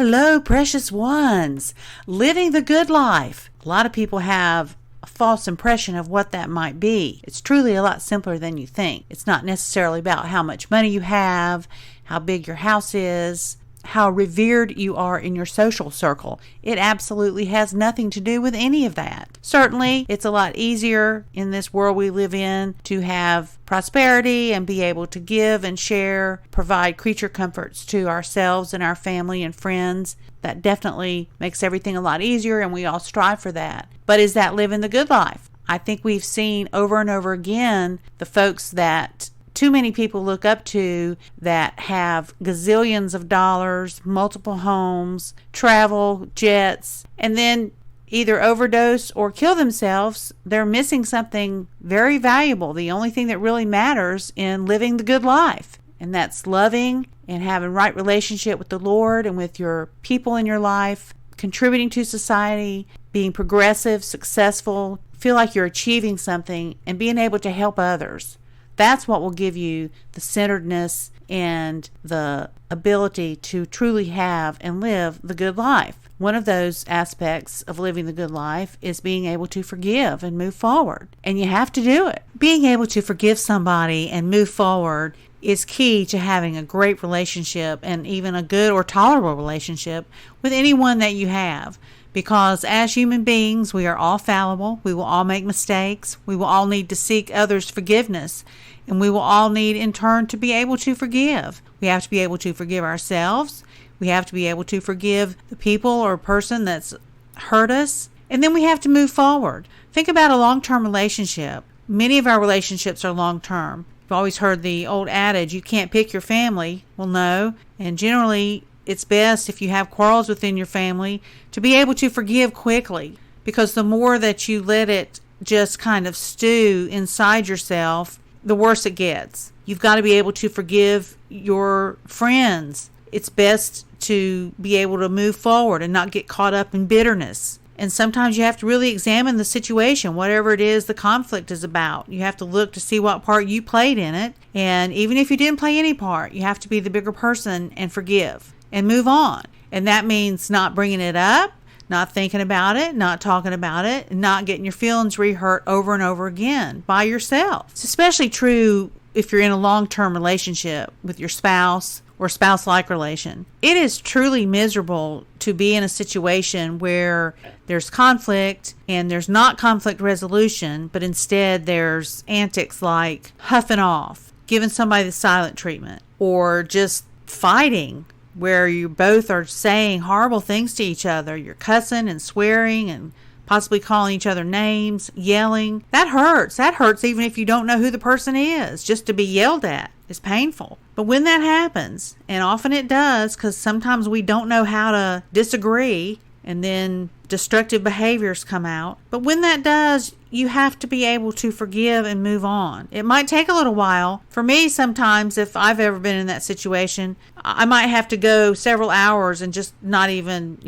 Hello, precious ones. Living the good life. A lot of people have a false impression of what that might be. It's truly a lot simpler than you think. It's not necessarily about how much money you have, how big your house is, how revered you are in your social circle. It absolutely has nothing to do with any of that. Certainly, it's a lot easier in this world we live in to have prosperity and be able to give and share, provide creature comforts to ourselves and our family and friends. That definitely makes everything a lot easier, and we all strive for that. But is that living the good life? I think we've seen over and over again the folks that too many people look up to that have gazillions of dollars, multiple homes, travel, jets, and then either overdose or kill themselves. They're missing something very valuable, the only thing that really matters in living the good life. And that's loving and having right relationship with the Lord and with your people in your life, contributing to society, being progressive, successful, feel like you're achieving something, and being able to help others. That's what will give you the centeredness and the ability to truly have and live the good life. One of those aspects of living the good life is being able to forgive and move forward. And you have to do it. Being able to forgive somebody and move forward is key to having a great relationship and even a good or tolerable relationship with anyone that you have. Because as human beings, we are all fallible. We will all make mistakes. We will all need to seek others' forgiveness. And we will all need, in turn, to be able to forgive. We have to be able to forgive ourselves. We have to be able to forgive the people or person that's hurt us. And then we have to move forward. Think about a long-term relationship. Many of our relationships are long-term. You've always heard the old adage, you can't pick your family. Well, no. And generally, it's best if you have quarrels within your family to be able to forgive quickly, because the more that you let it just kind of stew inside yourself, the worse it gets. You've got to be able to forgive your friends. It's best to be able to move forward and not get caught up in bitterness. And sometimes you have to really examine the situation, whatever it is the conflict is about. You have to look to see what part you played in it. And even if you didn't play any part, you have to be the bigger person and forgive and move on. And that means not bringing it up, not thinking about it, not talking about it, and not getting your feelings re-hurt over and over again by yourself. It's especially true if you're in a long-term relationship with your spouse or spouse-like relation. It is truly miserable to be in a situation where there's conflict and there's not conflict resolution, but instead there's antics like huffing off, giving somebody the silent treatment, or just fighting where you both are saying horrible things to each other. You're cussing and swearing and possibly calling each other names, yelling. That hurts. That hurts even if you don't know who the person is. Just to be yelled at is painful. But when that happens, and often it does, because sometimes we don't know how to disagree, and then destructive behaviors come out. But when that does, you have to be able to forgive and move on. It might take a little while. For me, sometimes, if I've ever been in that situation, I might have to go several hours and just not even,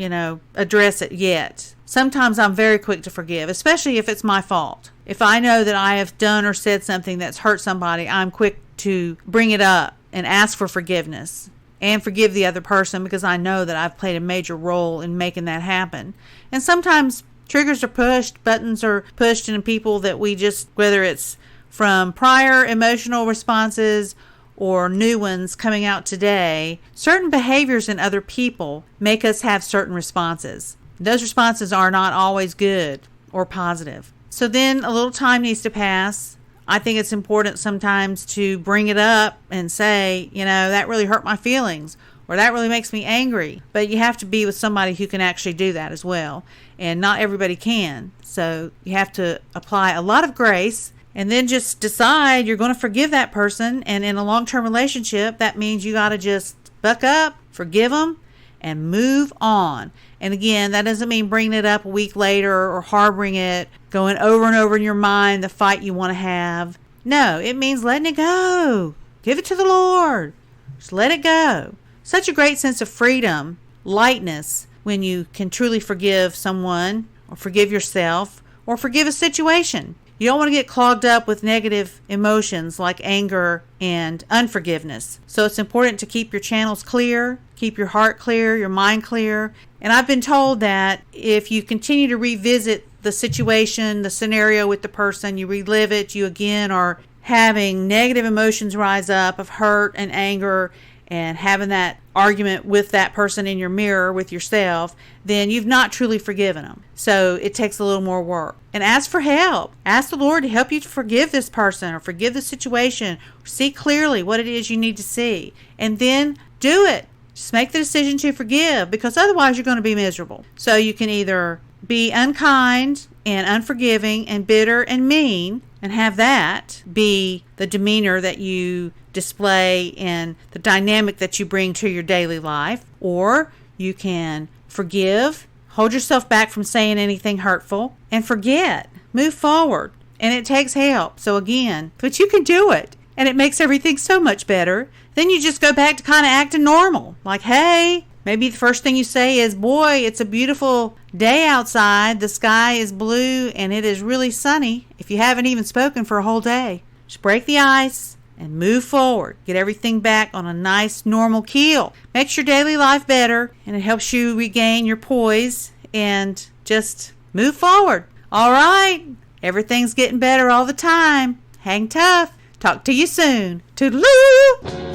address it yet. Sometimes I'm very quick to forgive, especially if it's my fault. If I know that I have done or said something that's hurt somebody, I'm quick to bring it up and ask for forgiveness and forgive the other person, because I know that I've played a major role in making that happen. And sometimes triggers are pushed, buttons are pushed in people that we just, whether it's from prior emotional responses or new ones coming out today, certain behaviors in other people make us have certain responses. Those responses are not always good or positive. So then a little time needs to pass. I think it's important sometimes to bring it up and say, that really hurt my feelings, or that really makes me angry. But you have to be with somebody who can actually do that as well. And not everybody can. So you have to apply a lot of grace and then just decide you're going to forgive that person. And in a long-term relationship, that means you got to just buck up, forgive them, and move on. And again, that doesn't mean bringing it up a week later or harboring it, going over and over in your mind the fight you want to have. No, it means letting it go. Give it to the Lord. Just let it go. Such a great sense of freedom, lightness, when you can truly forgive someone or forgive yourself or forgive a situation. You don't want to get clogged up with negative emotions like anger and unforgiveness. So it's important to keep your channels clear, keep your heart clear, your mind clear. And I've been told that if you continue to revisit the situation, the scenario with the person, you relive it, you again are having negative emotions rise up of hurt and anger and having that argument with that person in your mirror with yourself, then you've not truly forgiven them. So it takes a little more work. And ask for help. Ask the Lord to help you to forgive this person or forgive the situation. See clearly what it is you need to see. And then do it. Just make the decision to forgive, because otherwise you're going to be miserable. So you can either be unkind and unforgiving and bitter and mean and have that be the demeanor that you display and the dynamic that you bring to your daily life, or you can forgive, hold yourself back from saying anything hurtful, and forget. Move forward. And it takes help. So again, but you can do it. And it makes everything so much better. Then you just go back to kind of acting normal. Like, hey, maybe the first thing you say is, boy, it's a beautiful day outside. The sky is blue and it is really sunny. If you haven't even spoken for a whole day, just break the ice and move forward. Get everything back on a nice, normal keel. Makes your daily life better, and it helps you regain your poise and just move forward. All right. Everything's getting better all the time. Hang tough. Talk to you soon. Toodaloo!